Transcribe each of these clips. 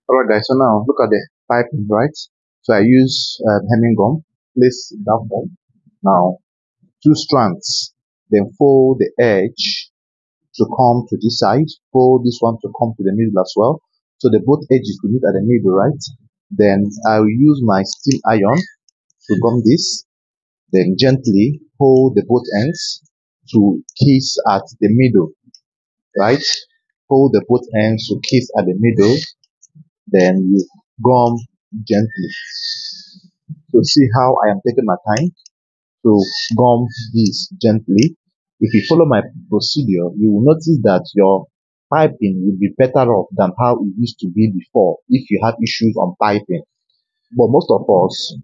Alright guys, so now look at the piping, right? So I use hemming gum, place in that form. Now two strands, then fold the edge to come to this side, fold this one to come to the middle as well. So the both edges will meet at the middle, right? Then I will use my steel iron to gum this, then gently hold the both ends to kiss at the middle, right? Hold the both ends to kiss at the middle, then you gum gently. So see how I am taking my time to gum this gently. If you follow my procedure, you will notice that your piping will be better off than how it used to be before if you had issues on piping. But most of us,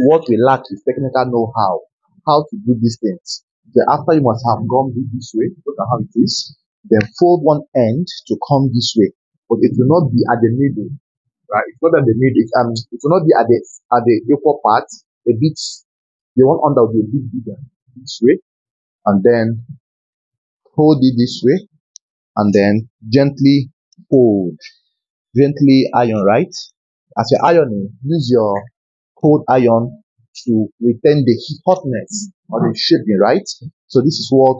what we lack is technical know-how, how to do these things. Then after you must have gummed it this way, look at how it is. Then fold one end to come this way, but it will not be at the middle, right? It's not at the middle. It will not be at the equal part. A bit, the one under will be a bit bigger this way, and then hold it this way, and then gently fold, gently iron, right? As you're ironing, use your cold iron to retain the hotness or the shaping, right? So this is what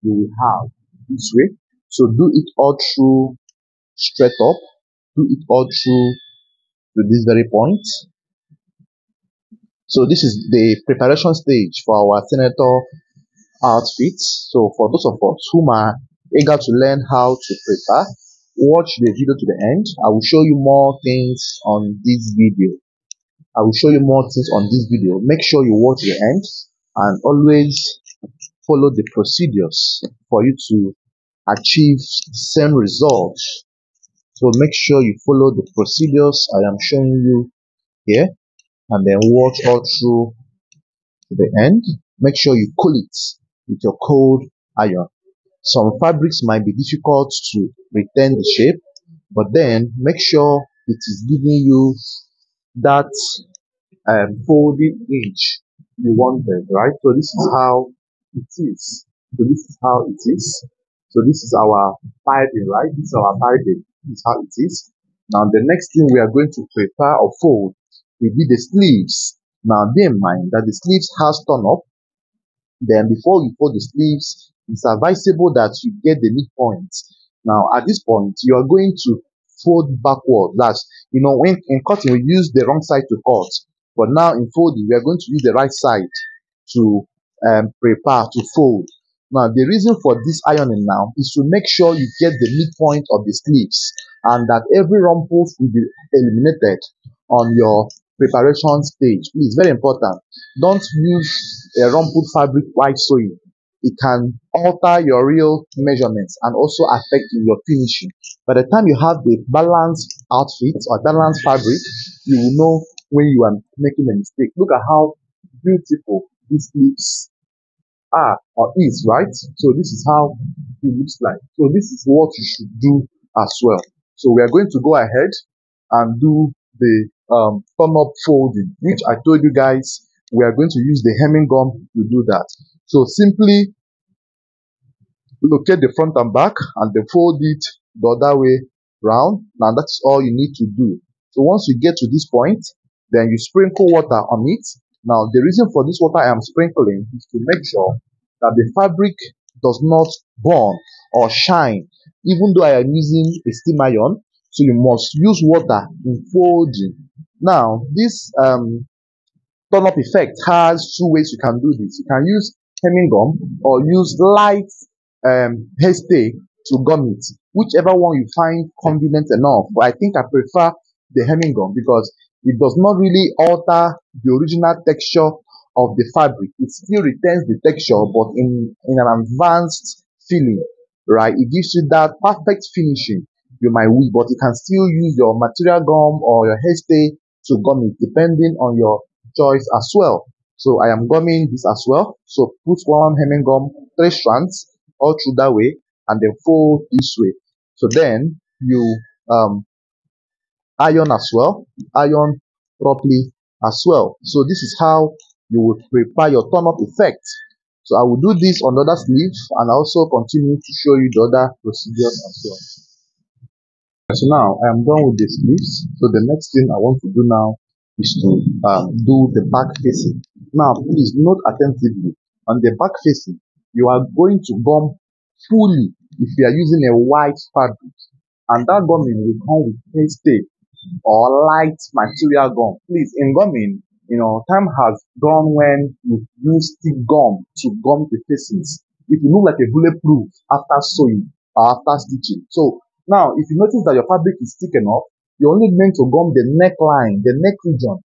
you will have this way. So do it all through straight up, do it all through to this very point. So this is the preparation stage for our senator outfits. So for those of us who are eager to learn how to prepare, watch the video to the end. I will show you more things on this video. Make sure you watch the end and always follow the procedures for you to achieve the same results. So make sure you follow the procedures I am showing you here, and then watch all through to the end. Make sure you cool it with your cold iron. Some fabrics might be difficult to retain the shape, but then make sure it is giving you that folding edge you wanted, right? So this is how it is. So this is our piping, right? This is our piping. This is how it is. Now the next thing we are going to prepare or fold will be the sleeves. Now bear in mind that the sleeves has torn up. Then before you fold the sleeves, it's advisable that you get the midpoint. Now at this point, you are going to fold backward. That's, when in cutting, we use the wrong side to cut. But now in folding, we are going to use the right side to prepare to fold. Now the reason for this ironing now is to make sure you get the midpoint of the sleeves and that every rumples will be eliminated on your preparation stage. It's very important. Don't use a rumpled fabric while sewing. It can alter your real measurements and also affect your finishing. By the time you have the balanced outfit or balanced fabric, you will know when you are making a mistake. Look at how beautiful these sleeves are or is, right? So this is how it looks like. So this is what you should do as well. So we are going to go ahead and do the thumb up folding, which I told you guys we are going to use the hemming gum to do that. So simply locate the front and back and then fold it the other way round. Now that's all you need to do. So once you get to this point, then you sprinkle water on it. Now the reason for this water I am sprinkling is to make sure that the fabric does not burn or shine, even though I am using a steam iron. So you must use water in folding. Now this turn up effect has two ways you can do this. You can use hemming gum or use light hairstay to gum it, whichever one you find convenient enough. But I think I prefer the hemming gum because it does not really alter the original texture of the fabric. It still retains the texture, but in an advanced feeling, right? It gives you that perfect finishing you might wish, but you can still use your material gum or your hairstay to gum it, depending on your choice as well. So I am gumming this as well. So put one hemming gum, 3 strands all through that way, and then fold this way. So then you iron as well, iron properly as well. So this is how you will prepare your turn up effect. So I will do this on the other sleeve and also continue to show you the other procedures as well. So now I am done with the sleeves. So the next thing I want to do now is to do the back facing. Now please note attentively, on the back facing, you are going to gum fully if you are using a white fabric, and that gumming will come with paste tape or light material gum. Please, in gumming, time has gone when you use stick gum to gum the facings. It will look like a bulletproof after sewing or after stitching. So now, if you notice that your fabric is thick enough, you're only meant to gum the neckline, the neck region,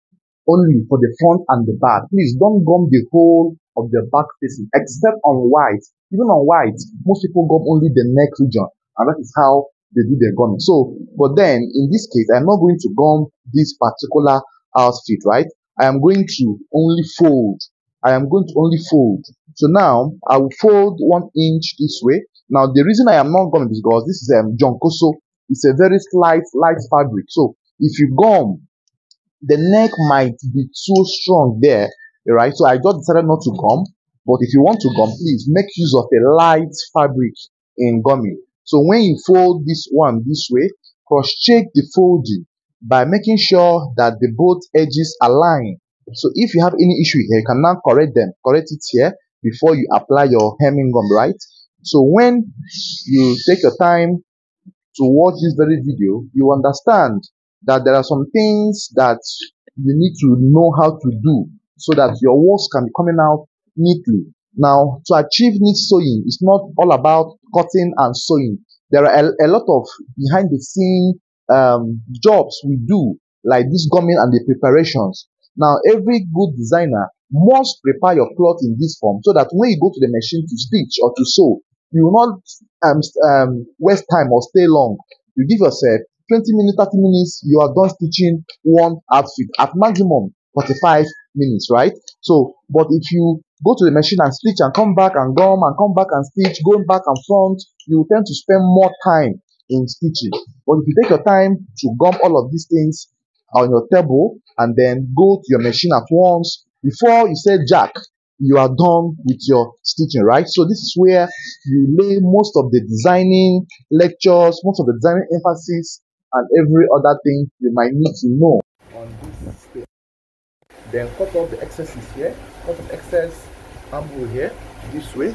only for the front and the back. Please don't gum the whole of the back facing, except on white. Even on white, most people gum only the neck region, and that is how they do their gumming. So, but then in this case, I'm not going to gum this particular outfit, right? I am going to only fold. I am going to only fold. So now I will fold 1 inch this way. Now the reason I am not gumming is because this is jonkoso. It's a very light fabric. So if you gum, the neck might be too strong there, right? So I just decided not to gum. But if you want to gum, please make use of a light fabric in gumming. So when you fold this one this way, cross-check the folding by making sure that the both edges align. So if you have any issue here, you can now correct it here before you apply your hemming gum, right? So when you take your time to watch this very video, you understand that there are some things that you need to know how to do so that your works can be coming out neatly. Now, to achieve neat sewing, it's not all about cutting and sewing. There are a lot of behind the scene jobs we do, like this gumming and the preparations. Now, every good designer must prepare your cloth in this form so that when you go to the machine to stitch or to sew, you will not waste time or stay long. You give yourself 20 minutes, 30 minutes, you are done stitching one outfit at maximum 45 minutes, right? So, but if you go to the machine and stitch and come back and gum and come back and stitch, going back and front, you tend to spend more time in stitching. But if you take your time to gum all of these things on your table and then go to your machine at once, before you say jack, you are done with your stitching, right? So this is where you lay most of the designing lectures, most of the designing emphasis, and every other thing you might need to know on this step. Then cut off the excesses here, cut off excess armhole here, this way.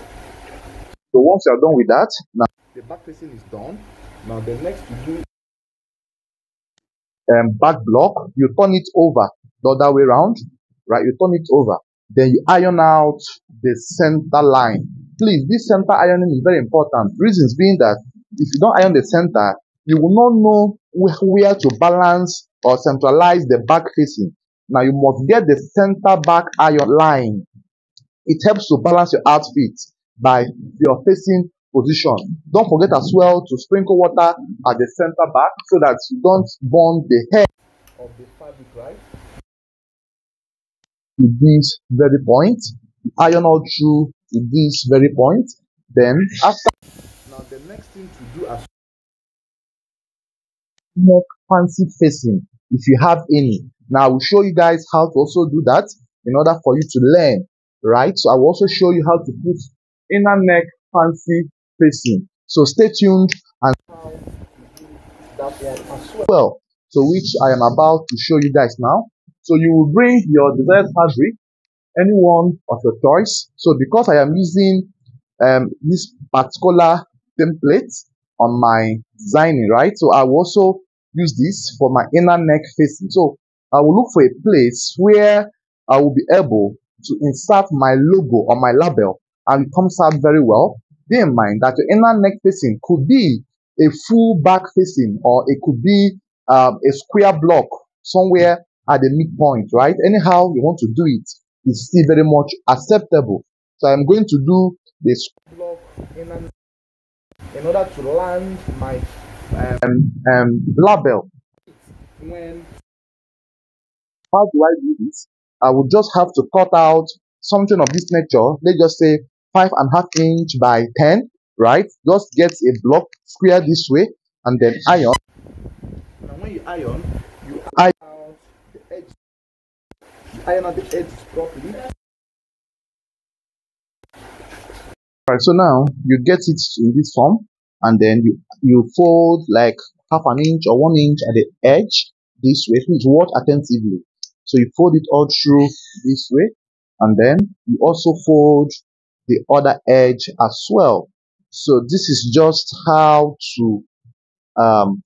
So once you are done with that, now the back facing is done. Now the next you do back block, you turn it over the other way around, right? You turn it over. Then you iron out the center line. Please, this center ironing is very important. Reasons being that if you don't iron the center, you will not know where to balance or centralize the back facing. Now you must get the center back iron line. It helps to balance your outfit by your facing position. Don't forget as well to sprinkle water at the center back so that you don't burn the head of the fabric, right? To this very point, iron all through to this very point. Then after, now the next thing to do as more fancy facing, if you have any. Now I will show you guys how to also do that in order for you to learn, right? So I will also show you how to put inner neck fancy facing. So stay tuned and how to do that one as well. So which I am about to show you guys now. So you will bring your desired fabric, any one of your choice. So because I am using this particular template on my designing, right? So I will also use this for my inner neck facing. So I will look for a place where I will be able to insert my logo or my label and it comes out very well. Bear in mind that your inner neck facing could be a full back facing or it could be a square block somewhere at the midpoint, right? Anyhow you want to do it, is still very much acceptable. So I'm going to do this block in order to land my label. How do I do this? I will just have to cut out something of this nature. Let's just say 5.5 inch by 10, right? Just get a block square this way and then iron. And when you iron out the edge. You iron out the edges properly. Alright, so now you get it in this form and then you fold like half an inch or 1 inch at the edge this way. Please watch attentively. So you fold it all through this way, and then you also fold the other edge as well. So this is just how to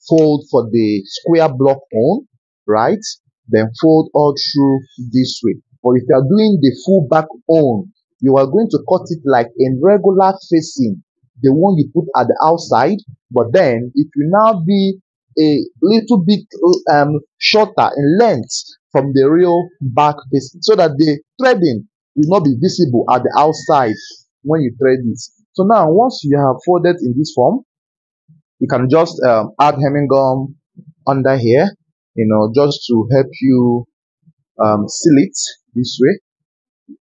fold for the square block on, right? Then fold all through this way. But if you are doing the full back on, you are going to cut it like in regular facing, the one you put at the outside, but then it will now be a little bit shorter in length from the real back facing, so that the threading will not be visible at the outside when you thread it. So now, once you have folded in this form, you can just add hemming gum under here, just to help you seal it this way.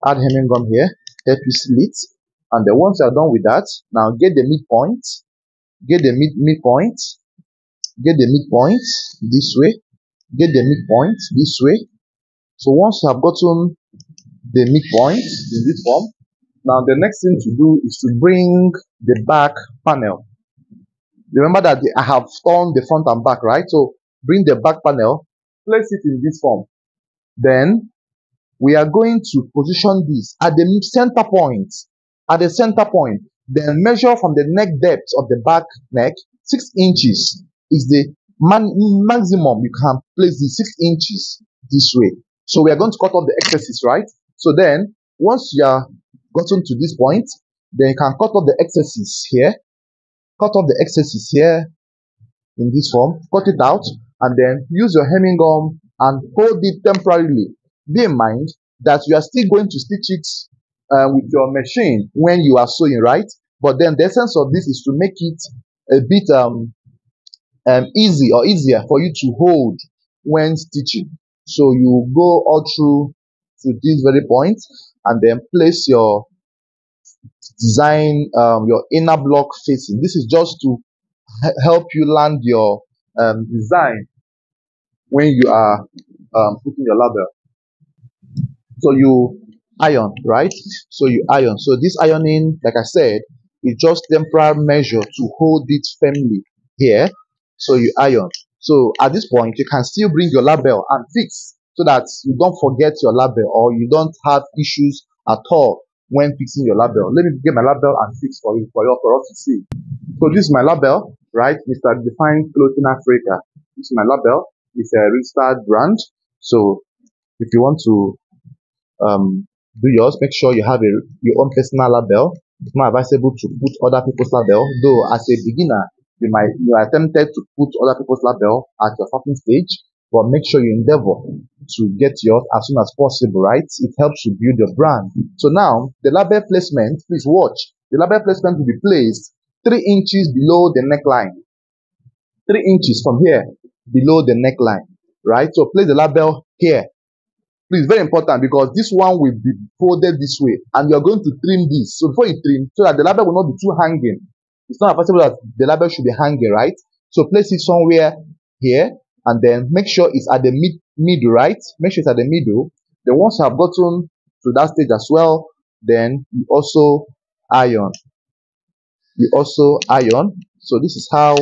Add hemming gum here, help you seal it. And then once you're done with that, now get the midpoint, get the midpoint, get the midpoint this way, get the midpoint this way. So once you have gotten the midpoint in this form, now the next thing to do is to bring the back panel. Remember that I have turned the front and back, right? So bring the back panel, place it in this form. Then we are going to position this at the center point. At the center point, then measure from the neck depth of the back neck. 6 inches is the maximum you can place the 6 inches this way. So we are going to cut off the excesses, right? So then once you are gotten to this point, then you can cut off the excesses here. Cut off the excesses here in this form, cut it out, and then use your hemming gum and hold it temporarily. Be in mind that you are still going to stitch it with your machine when you are sewing, right? But then the essence of this is to make it a bit easy or easier for you to hold when stitching. So you go all through to this very point, and then place your design your inner block facing. This is just to help you land your design when you are putting your label. So you iron, right? So you iron. So this ironing, like I said, is just temporary measure to hold it firmly here. So you iron. So at this point, you can still bring your label and fix, so that you don't forget your label or you don't have issues at all when fixing your label. Let me get my label and fix for you, for us to see. So this is my label, right? Mr. Defined Clothing Africa. This is my label. It's a registered brand. So if you want to do yours, make sure you have your own personal label. It's not advisable to put other people's label, though as a beginner you are tempted to put other people's label at your starting stage, but make sure you endeavor to get yours as soon as possible, right? It helps you build your brand. So now the label placement, please watch. The label placement will be placed 3 inches below the neckline. 3 inches from here below the neckline, right? So place the label here. Please, very important, because this one will be folded this way, and you're going to trim this. So before you trim, so that the label will not be too hanging. It's not possible that the label should be hanging, right? So place it somewhere here, and then make sure it's at the middle, right? Make sure it's at the middle. Then once you have gotten to that stage as well, then you also iron. You also iron. So this is how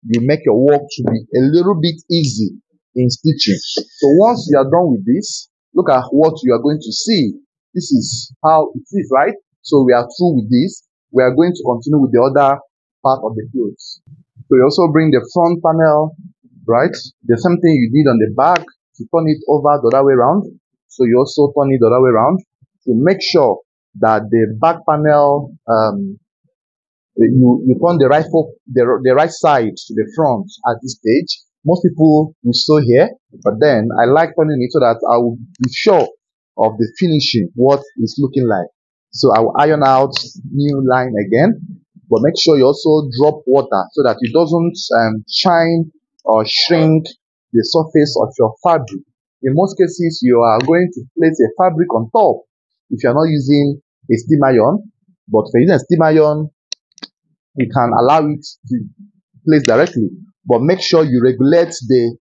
you make your work to be a little bit easy in stitching. So once you are done with this, look at what you are going to see. This is how it is, right? So we are through with this. We are going to continue with the other part of the clothes. So you also bring the front panel, right? The same thing you did on the back, to turn it over the other way around. So you also turn it the other way around to make sure that the back panel, you turn the right side to the front at this stage. Most people will sew here, but then I like turning it so that I will be sure of the finishing, what it's looking like. So I will iron out new line again, but make sure you also drop water so that it doesn't shine or shrink the surface of your fabric. In most cases, you are going to place a fabric on top if you are not using a steam iron, but for using a steam iron, you can allow it to place directly, but make sure you regulate the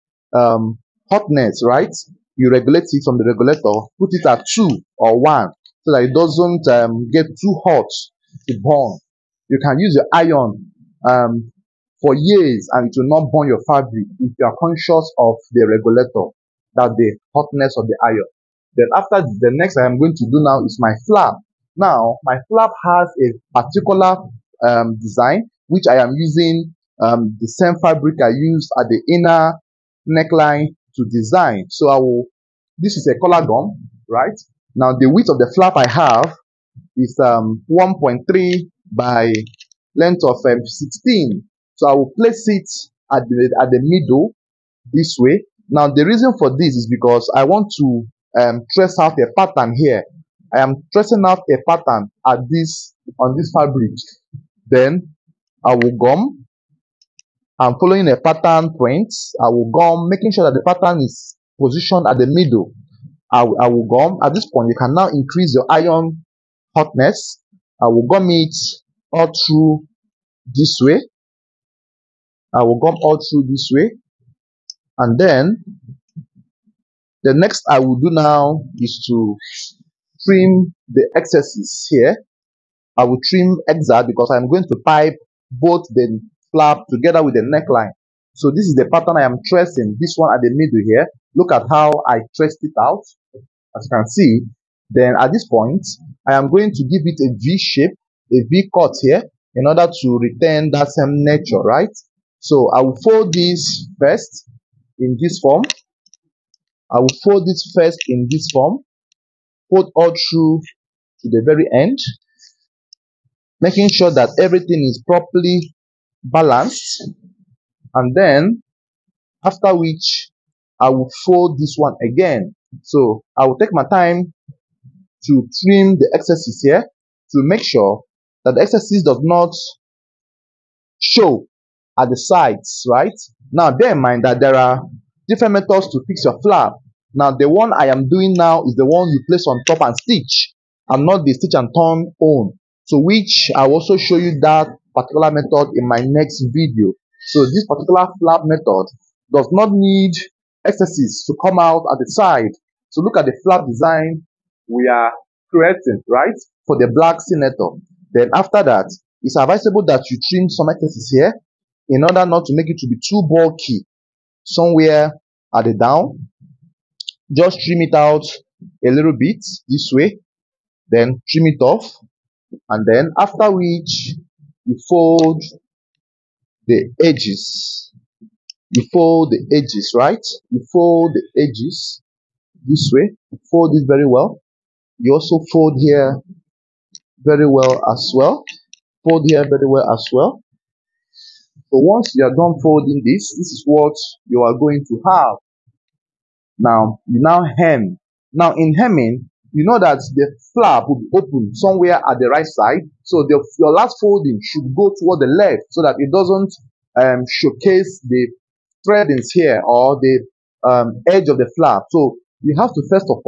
hotness, right? You regulate it from the regulator, put it at 2 or 1, so that it doesn't get too hot to burn. You can use your iron for years and it will not burn your fabric if you are conscious of the regulator, that the hotness of the iron. Then after the next I am going to do now is my flap. Now my flap has a particular design which I am using the same fabric I used at the inner neckline to design. So this is a collar gum, right? Now the width of the flap I have is 1.3 by length of 16. So I will place it at the middle this way. Now the reason for this is because I want to trace out a pattern here. I am tracing out a pattern on this fabric. Then I will gum. I'm following a pattern print. I will gum, making sure that the pattern is positioned at the middle. I will gum. At this point, you can now increase your iron hotness. I will gum it all through this way. I will gum all through this way. And then the next I will do now is to trim the excesses here. I will trim exact because I'm going to pipe both the flap together with the neckline. So this is the pattern I am tracing. This one at the middle here. Look at how I traced it out. As you can see, then at this point, I am going to give it a V shape, a V cut here, in order to retain that same nature, right? So I will fold this first in this form. I will fold this first in this form, fold all through to the very end, making sure that everything is properly balanced. And then, after which, I will fold this one again. So I will take my time to trim the excesses here to make sure that the excesses does not show at the sides, right? Now bear in mind that there are different methods to fix your flap. Now the one I am doing now is the one you place on top and stitch, and not the stitch and turn on. So which I will also show you that particular method in my next video. So this particular flap method does not need excesses to come out at the side. So look at the flap design we are creating, right, for the black senator. Then after that, it's advisable that you trim some excesses here in order not to make it to be too bulky somewhere at the down. Just trim it out a little bit this way, then trim it off, and then after which you fold the edges. You fold the edges, right? You fold the edges this way. Fold it very well. You also fold here very well as well. Fold here very well as well. So once you are done folding this is what you are going to have. Now you now hem. Now in hemming, you know that the flap will be open somewhere at the right side. So your last folding should go toward the left so that it doesn't showcase the threadings here or the edge of the flap. So you have to first of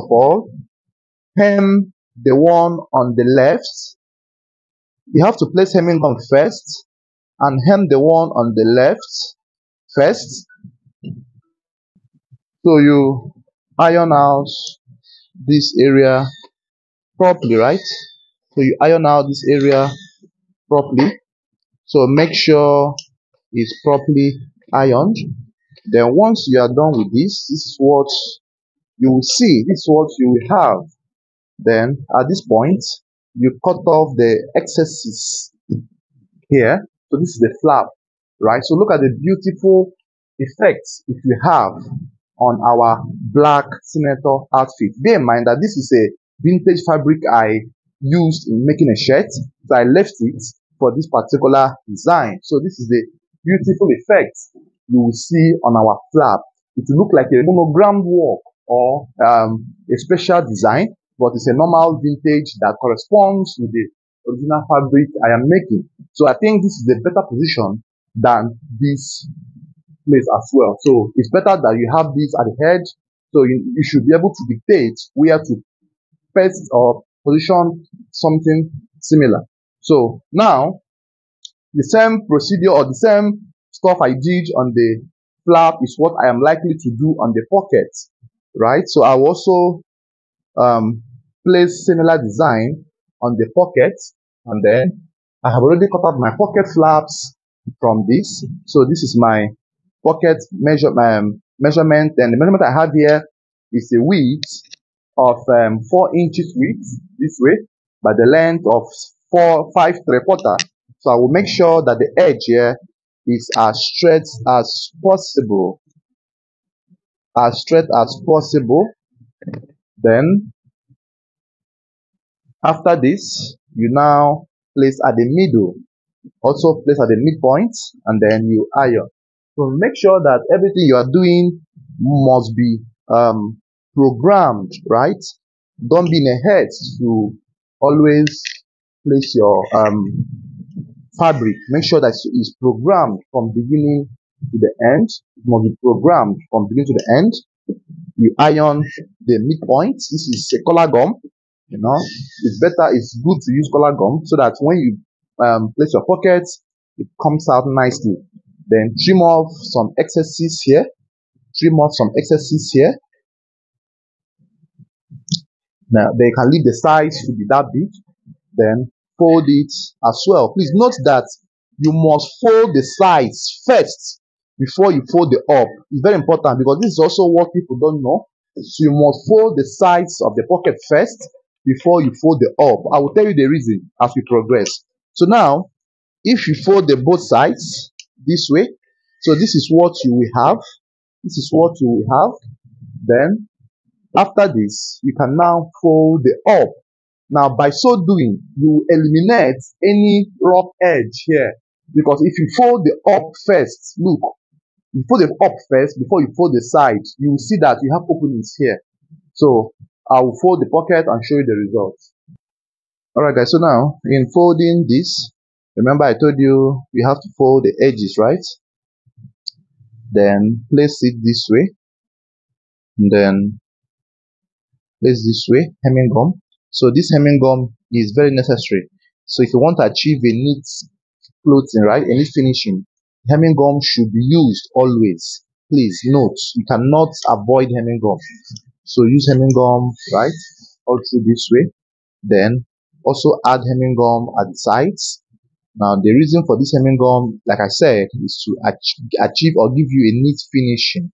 all hem the one on the left. You have to place hemming on first and hem the one on the left first. So you iron out this area properly, right? So you iron out this area properly. So make sure it's properly ironed. Then once you are done with this is what you will see. This is what you will have. Then at this point, you cut off the excesses here. So this is the flap, right? So look at the beautiful effects it will have on our black senator outfit. Bear in mind that this is a vintage fabric I used in making a shirt. So I left it for this particular design. So this is the beautiful effect you will see on our flap. It will look like a monogram work or a special design, but it's a normal vintage that corresponds with the original fabric I am making. So I think this is a better position than this place as well. So it's better that you have this at the head, so you should be able to dictate where to paste or position something similar. So now the same procedure or the same stuff I did on the flap is what I am likely to do on the pocket, right? So I will also place similar design on the pocket, and then I have already cut out my pocket flaps from this. So this is my pocket measurement, and the measurement I have here is a width of 4 inches width this way by the length of 5 3/4. So I will make sure that the edge here is as straight as possible, as straight as possible. Then after this, you now place at the middle, also place at the midpoint, and then you iron. So make sure that everything you are doing must be programmed, right? Don't be in a hurry to always place your fabric. Make sure that it's programmed from beginning to the end. It must be programmed from beginning to the end. You iron the midpoint. This is a color gum. You know, it's better, it's good to use color gum so that when you place your pockets, it comes out nicely. Then trim off some excesses here. Trim off some excesses here. Now they can leave the size to be that big. Then fold it as well. Please note that you must fold the sides first before you fold the up. It's very important because this is also what people don't know. So you must fold the sides of the pocket first before you fold the up. I will tell you the reason as we progress. So now, if you fold the both sides this way, so this is what you will have. This is what you will have. Then after this, you can now fold the up. Now, by so doing, you eliminate any rough edge here. Because if you fold the up first, look, you fold the up first before you fold the side, you will see that you have openings here. So, I will fold the pocket and show you the results. Alright guys, so now, in folding this, remember I told you, you have to fold the edges, right? Then, place it this way. And then, place this way, hemming gum. So this hemming gum is very necessary. So if you want to achieve a neat clothing, right, a neat finishing, hemming gum should be used always. Please note, you cannot avoid hemming gum. So use hemming gum, right, all through this way. Then also add hemming gum at the sides. Now the reason for this hemming gum, like I said, is to achieve or give you a neat finishing.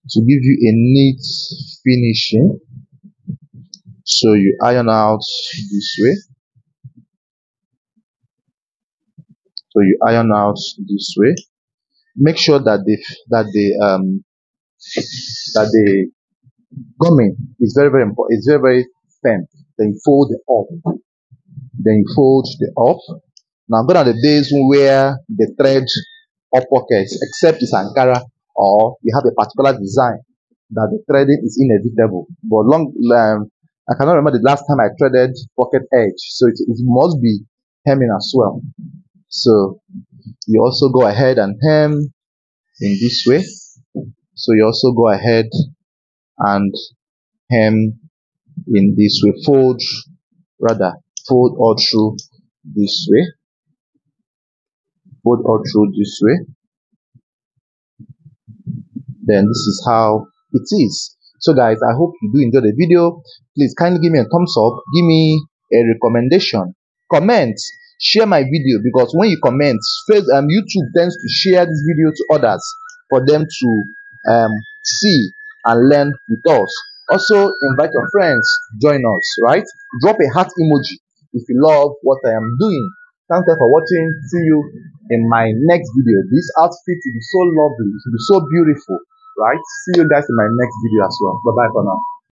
To give you a neat finishing. So you iron out this way. So you iron out this way. Make sure that the gumming is very important. It's very firm. Then you fold it up. Then you fold the up. Now gone are the days where the thread up pockets, except it's Ankara or you have a particular design that the threading is inevitable. But I cannot remember the last time I threaded pocket edge, so it must be hemming as well. So you also go ahead and hem in this way. So you also go ahead and hem in this way. Fold all through this way. Fold all through this way. Then this is how it is. So guys, I hope you do enjoy the video. Please kindly give me a thumbs up, give me a recommendation, comment, share my video, because when you comment, YouTube tends to share this video to others for them to see and learn with us. Also invite your friends, join us, right? Drop a heart emoji if you love what I am doing. Thank you for watching. See you in my next video. This outfit will be so lovely, it will be so beautiful, right? See you guys in my next video as well. Bye bye for now.